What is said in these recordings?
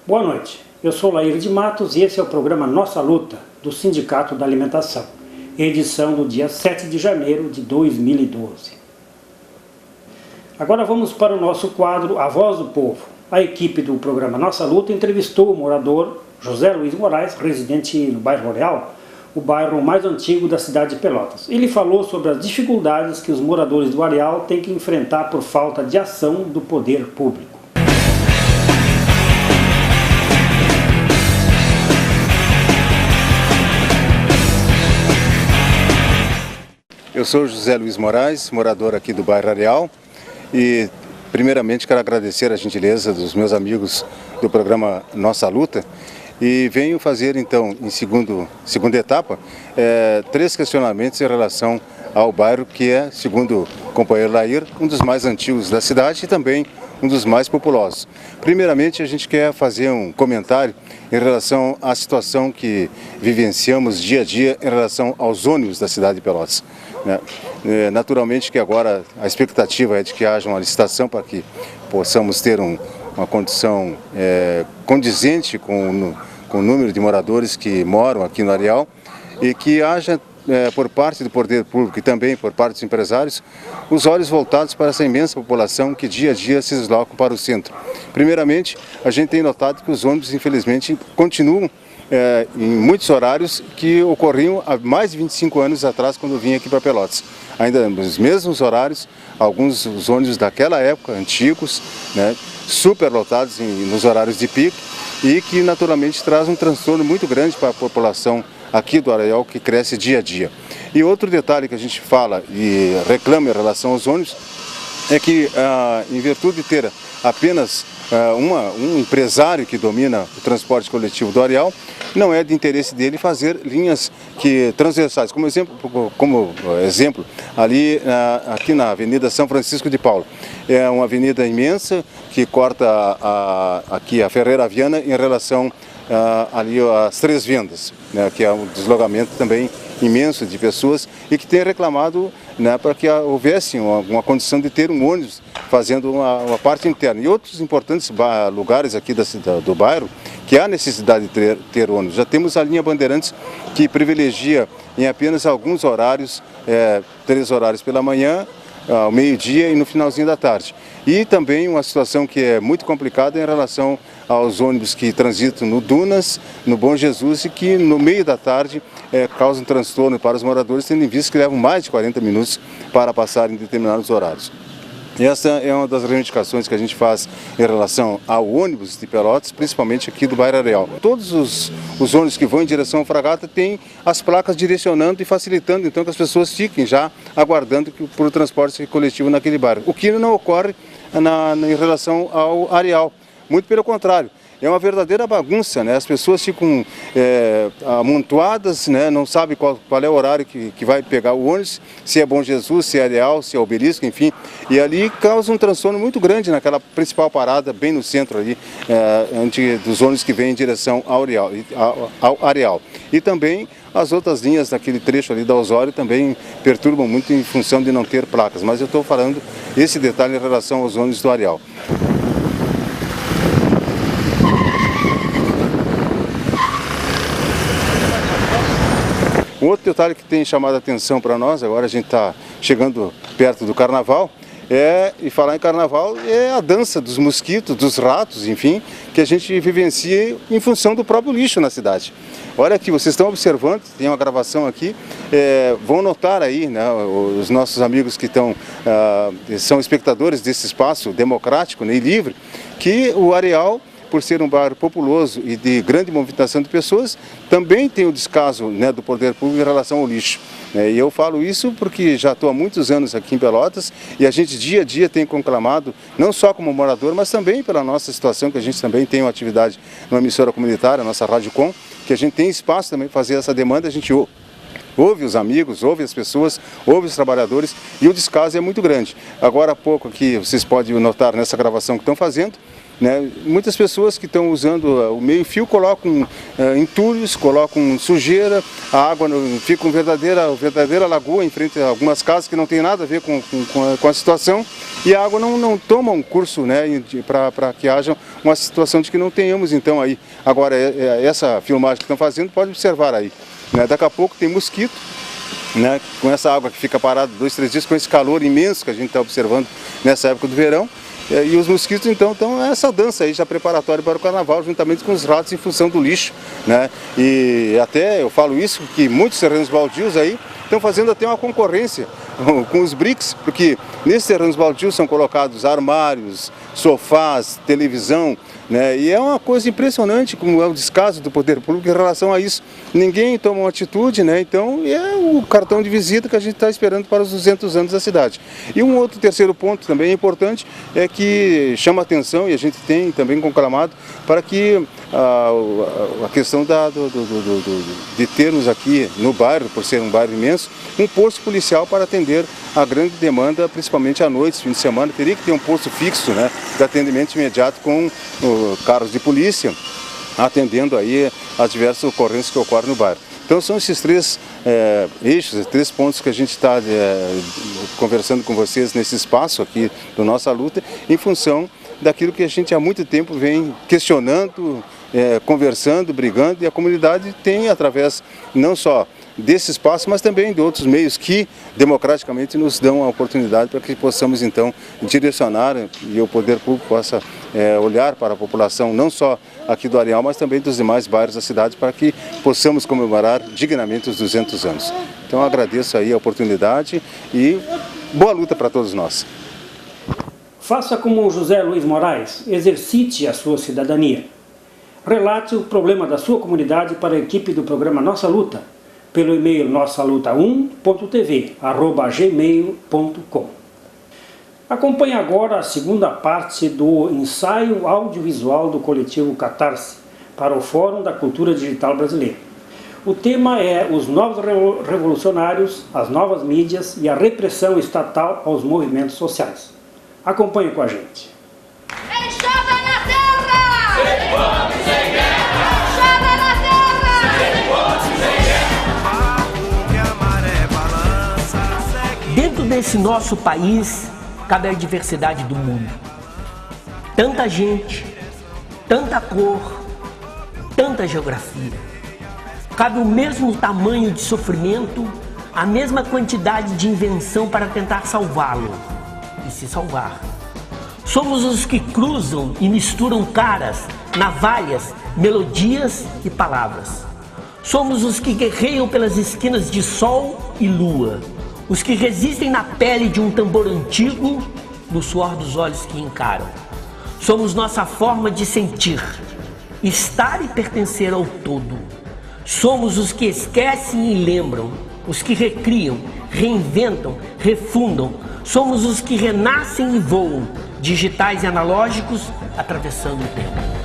Boa noite, eu sou Lair de Matos e esse é o programa Nossa Luta, do Sindicato da Alimentação, edição do dia 7 de janeiro de 2012. Agora vamos para o nosso quadro A Voz do Povo. A equipe do programa Nossa Luta entrevistou o morador José Luiz Moraes, residente no bairro Areal, o bairro mais antigo da cidade de Pelotas. Ele falou sobre as dificuldades que os moradores do Areal têm que enfrentar por falta de ação do poder público. Eu sou José Luiz Moraes, morador aqui do bairro Areal, e primeiramente quero agradecer a gentileza dos meus amigos do programa Nossa Luta e venho fazer então, em segunda etapa, 3 questionamentos em relação ao bairro que é, segundo o companheiro Lair, um dos mais antigos da cidade e também um dos mais populosos. Primeiramente, a gente quer fazer um comentário em relação à situação que vivenciamos dia a dia em relação aos ônibus da cidade de Pelotas. Naturalmente que agora a expectativa é de que haja uma licitação para que possamos ter uma condição condizente com o número de moradores que moram aqui no Areal e que haja por parte do poder público e também por parte dos empresários, os olhos voltados para essa imensa população que dia a dia se desloca para o centro. Primeiramente, a gente tem notado que os ônibus, infelizmente, continuam em muitos horários que ocorriam há mais de 25 anos atrás, quando eu vim aqui para Pelotas. Ainda nos mesmos horários, alguns dos ônibus daquela época, antigos, super lotados nos horários de pico, e que naturalmente traz um transtorno muito grande para a população aqui do Areal, que cresce dia a dia. E outro detalhe que a gente fala e reclama em relação aos ônibus é que, em virtude de ter apenas um empresário que domina o transporte coletivo do Areal, não é de interesse dele fazer linhas transversais. Como exemplo, ali aqui na Avenida São Francisco de Paula. É uma avenida imensa que corta aqui a Ferreira Viana em relação ali às Três Vendas, que é um deslocamento também imenso de pessoas e que tem reclamado para que houvesse uma condição de ter um ônibus fazendo uma parte interna. E outros importantes lugares aqui do bairro que há necessidade de ter ônibus. Já temos a linha Bandeirantes que privilegia em apenas alguns horários, 3 horários pela manhã, ao meio-dia e no finalzinho da tarde. E também uma situação que é muito complicada em relação aos ônibus que transitam no Dunas, no Bom Jesus e que no meio da tarde causam transtorno para os moradores, tendo em vista que levam mais de 40 minutos para passar em determinados horários. E essa é uma das reivindicações que a gente faz em relação ao ônibus de Pelotas, principalmente aqui do bairro Areal. Todos os ônibus que vão em direção à Fragata têm as placas direcionando e facilitando então que as pessoas fiquem já aguardando por o transporte coletivo naquele bairro. O que não ocorre em relação ao Areal, muito pelo contrário. É uma verdadeira bagunça, as pessoas ficam amontoadas, não sabem qual é o horário que vai pegar o ônibus, se é Bom Jesus, se é Areal, se é Obelisco, enfim. E ali causa um transtorno muito grande naquela principal parada, bem no centro ali, dos ônibus que vêm em direção ao Areal. E também as outras linhas daquele trecho ali da Osório também perturbam muito em função de não ter placas. Mas eu estou falando esse detalhe em relação aos ônibus do Areal. Um outro detalhe que tem chamado a atenção para nós, agora a gente está chegando perto do Carnaval, e falar em Carnaval é a dança dos mosquitos, dos ratos, enfim, que a gente vivencia em função do próprio lixo na cidade. Olha aqui, vocês estão observando, tem uma gravação aqui, vão notar aí, os nossos amigos que são espectadores desse espaço democrático e livre, que o Areal, por ser um bairro populoso e de grande movimentação de pessoas, também tem o descaso do poder público em relação ao lixo. E eu falo isso porque já estou há muitos anos aqui em Pelotas e a gente dia a dia tem conclamado, não só como morador, mas também pela nossa situação, que a gente também tem uma atividade numa emissora comunitária, a nossa Rádio Com, que a gente tem espaço também para fazer essa demanda, a gente ouve os amigos, ouve as pessoas, ouve os trabalhadores e o descaso é muito grande. Agora há pouco aqui, vocês podem notar nessa gravação que estão fazendo, né, muitas pessoas que estão usando o meio-fio colocam entulhos, colocam sujeira, a água fica uma verdadeira lagoa em frente a algumas casas que não tem nada a ver com a situação e a água não toma um curso, né, para que haja uma situação de que não tenhamos então aí. Agora, essa filmagem que estão fazendo, pode observar aí, né, daqui a pouco tem mosquito, né, com essa água que fica parada 2, 3 dias, com esse calor imenso que a gente está observando nessa época do verão. E os mosquitos então estão essa dança aí já preparatória para o carnaval, juntamente com os ratos em função do lixo, né? E até eu falo isso, que muitos terrenos baldios aí estão fazendo até uma concorrência com os BRICS, porque nesses terrenos baldios são colocados armários, sofás, televisão, né? E é uma coisa impressionante como é o descaso do poder público em relação a isso. Ninguém toma uma atitude, né? Então é o cartão de visita que a gente está esperando para os 200 anos da cidade. E um outro terceiro ponto também importante é que chama atenção, e a gente tem também conclamado, para que a questão de termos aqui no bairro, por ser um bairro imenso, um posto policial para atender a grande demanda, principalmente à noite, fim de semana. Teria que ter um posto fixo, né, de atendimento imediato com carros de polícia, atendendo aí as diversas ocorrências que ocorrem no bairro. Então são esses 3 eixos, esses 3 pontos que a gente está conversando com vocês nesse espaço aqui do Nossa Luta, em função daquilo que a gente há muito tempo vem questionando, conversando, brigando, e a comunidade tem, através não só desse espaço, mas também de outros meios que democraticamente nos dão a oportunidade para que possamos então direcionar e o poder público possa olhar para a população, não só aqui do Areal, mas também dos demais bairros da cidade, para que possamos comemorar dignamente os 200 anos. Então agradeço aí a oportunidade e boa luta para todos nós. Faça como o José Luiz Moraes, exercite a sua cidadania. Relate o problema da sua comunidade para a equipe do programa Nossa Luta, pelo e-mail nossaluta1.tv@gmail.com. Acompanhe agora a segunda parte do ensaio audiovisual do coletivo Catarse para o Fórum da Cultura Digital Brasileira. O tema é os novos revolucionários, as novas mídias e a repressão estatal aos movimentos sociais. Acompanhe com a gente. Enxada na terra! Sem fome, sem guerra! Enxada na terra! Sem fome, sem guerra! Dentro desse nosso país, cabe a diversidade do mundo. Tanta gente, tanta cor, tanta geografia. Cabe o mesmo tamanho de sofrimento, a mesma quantidade de invenção para tentar salvá-lo e se salvar. Somos os que cruzam e misturam caras, navalhas, melodias e palavras. Somos os que guerreiam pelas esquinas de sol e lua. Os que resistem na pele de um tambor antigo, no suor dos olhos que encaram. Somos nossa forma de sentir, estar e pertencer ao todo. Somos os que esquecem e lembram, os que recriam, reinventam, refundam. Somos os que renascem e voam, digitais e analógicos, atravessando o tempo.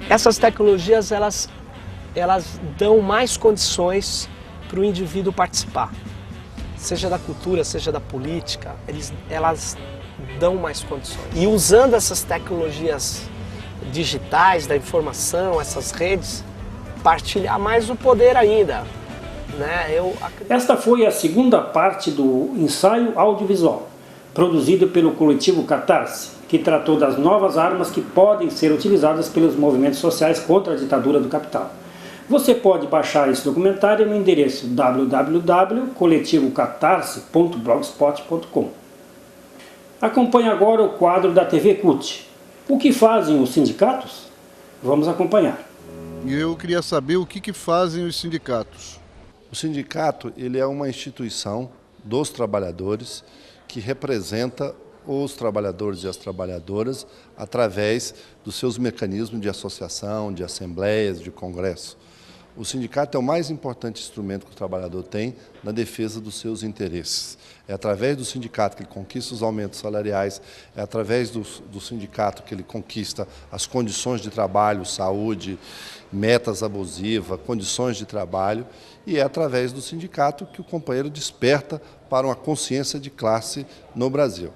Essas tecnologias, elas dão mais condições para o indivíduo participar, seja da cultura, seja da política, elas dão mais condições. E usando essas tecnologias digitais, da informação, essas redes, partilhar mais o poder ainda, né? Esta foi a segunda parte do ensaio audiovisual, produzido pelo coletivo Catarse, que tratou das novas armas que podem ser utilizadas pelos movimentos sociais contra a ditadura do capital. Você pode baixar esse documentário no endereço www.coletivocatarse.blogspot.com. Acompanhe agora o quadro da TV CUT. O que fazem os sindicatos? Vamos acompanhar. Eu queria saber o que fazem os sindicatos. O sindicato, ele é uma instituição dos trabalhadores que representa os trabalhadores e as trabalhadoras através dos seus mecanismos de associação, de assembleias, de congresso. O sindicato é o mais importante instrumento que o trabalhador tem na defesa dos seus interesses. É através do sindicato que ele conquista os aumentos salariais, é através do sindicato que ele conquista as condições de trabalho, saúde, metas abusivas, condições de trabalho, e é através do sindicato que o companheiro desperta para uma consciência de classe no Brasil.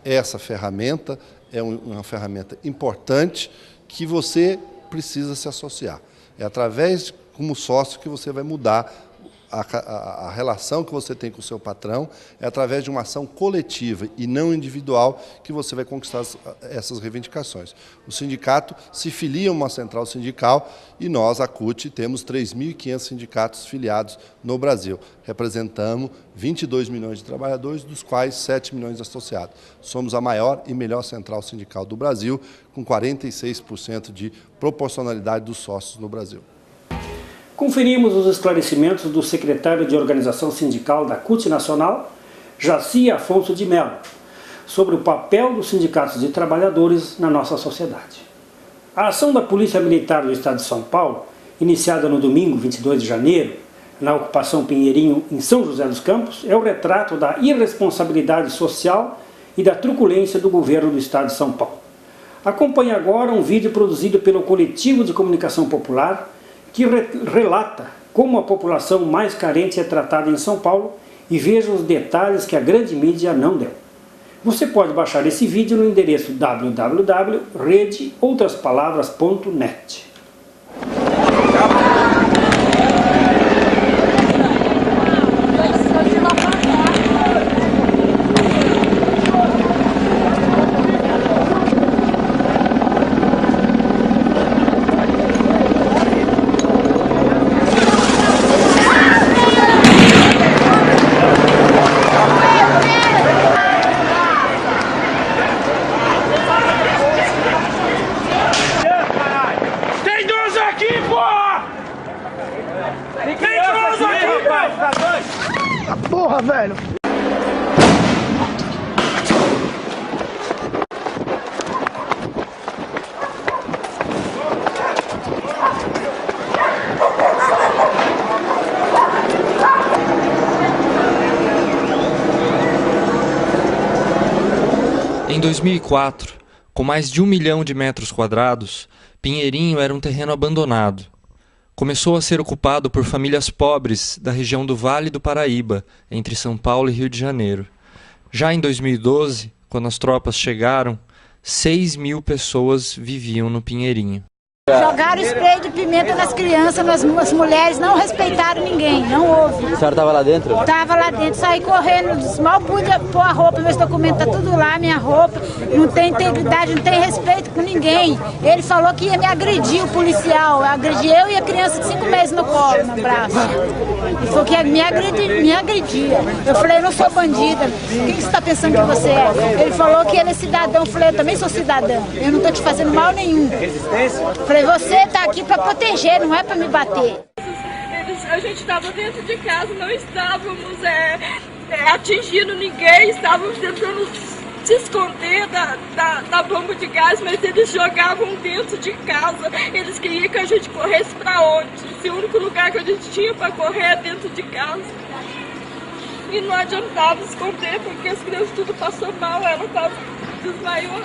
Essa ferramenta é uma ferramenta importante que você precisa se associar. É através, como sócio, que você vai mudar a relação que você tem com o seu patrão, é através de uma ação coletiva e não individual que você vai conquistar essas reivindicações. O sindicato se filia a uma central sindical e nós, a CUT, temos 3.500 sindicatos filiados no Brasil. Representamos 22 milhões de trabalhadores, dos quais 7 milhões associados. Somos a maior e melhor central sindical do Brasil, com 46% de proporcionalidade dos sócios no Brasil. Conferimos os esclarecimentos do secretário de Organização Sindical da CUT Nacional, Jaci Afonso de Mello, sobre o papel dos sindicatos de trabalhadores na nossa sociedade. A ação da Polícia Militar do Estado de São Paulo, iniciada no domingo 22 de janeiro, na ocupação Pinheirinho, em São José dos Campos, é o retrato da irresponsabilidade social e da truculência do governo do Estado de São Paulo. Acompanhe agora um vídeo produzido pelo Coletivo de Comunicação Popular, que relata como a população mais carente é tratada em São Paulo e veja os detalhes que a grande mídia não deu. Você pode baixar esse vídeo no endereço www.redeoutraspalavras.net. Porra, velho! Em 2004, com mais de 1 milhão de metros quadrados, Pinheirinho era um terreno abandonado. Começou a ser ocupado por famílias pobres da região do Vale do Paraíba, entre São Paulo e Rio de Janeiro. Já em 2012, quando as tropas chegaram, 6.000 pessoas viviam no Pinheirinho. Jogaram spray de pimenta nas crianças, nas mulheres, não respeitaram ninguém, não houve. A senhora estava lá dentro? Estava lá dentro, saí correndo, mal pude pôr a roupa, meus documentos, tá tudo lá, minha roupa, não tem integridade, não tem respeito com ninguém. Ele falou que ia me agredir, o policial, agredi eu e a criança de 5 meses no colo, no braço. Ele falou que ia me agredia. Eu falei, eu não sou bandida, quem que você está pensando que você é? Ele falou que ele é cidadão, eu falei, eu também sou cidadã, eu não estou te fazendo mal nenhum. Falei, você está aqui para proteger, não é para me bater. A gente estava dentro de casa, não estávamos atingindo ninguém, estávamos tentando se esconder da bomba de gás, mas eles jogavam dentro de casa. Eles queriam que a gente corresse para onde? Se o único lugar que a gente tinha para correr é dentro de casa. E não adiantava esconder, porque as crianças tudo passou mal, ela estava desmaiou.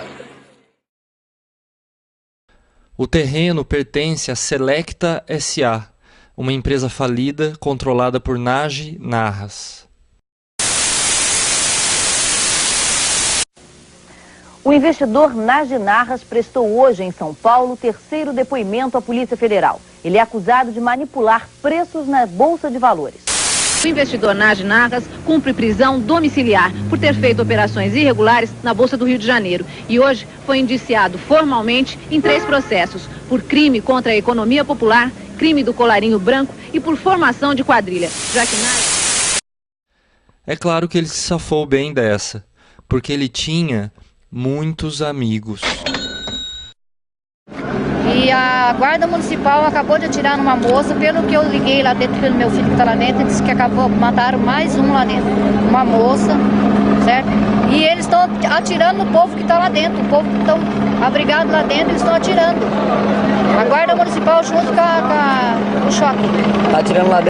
O terreno pertence à Selecta S.A., uma empresa falida controlada por Nagy Narras. O investidor Nagy Narras prestou hoje em São Paulo o 3º depoimento à Polícia Federal. Ele é acusado de manipular preços na Bolsa de Valores. O investidor Nagy Narras cumpre prisão domiciliar por ter feito operações irregulares na Bolsa do Rio de Janeiro. E hoje foi indiciado formalmente em 3 processos: por crime contra a economia popular, crime do colarinho branco e por formação de quadrilha. Já que Nagy... É claro que ele se safou bem dessa, porque ele tinha muitos amigos. E a guarda municipal acabou de atirar numa moça, pelo que eu liguei lá dentro, pelo meu filho que está lá dentro, disse que mataram mais um lá dentro. Uma moça, certo? E eles estão atirando no povo que está lá dentro, o povo que estão abrigado lá dentro, eles estão atirando. A Guarda Municipal junto com o choque. Está atirando lá dentro.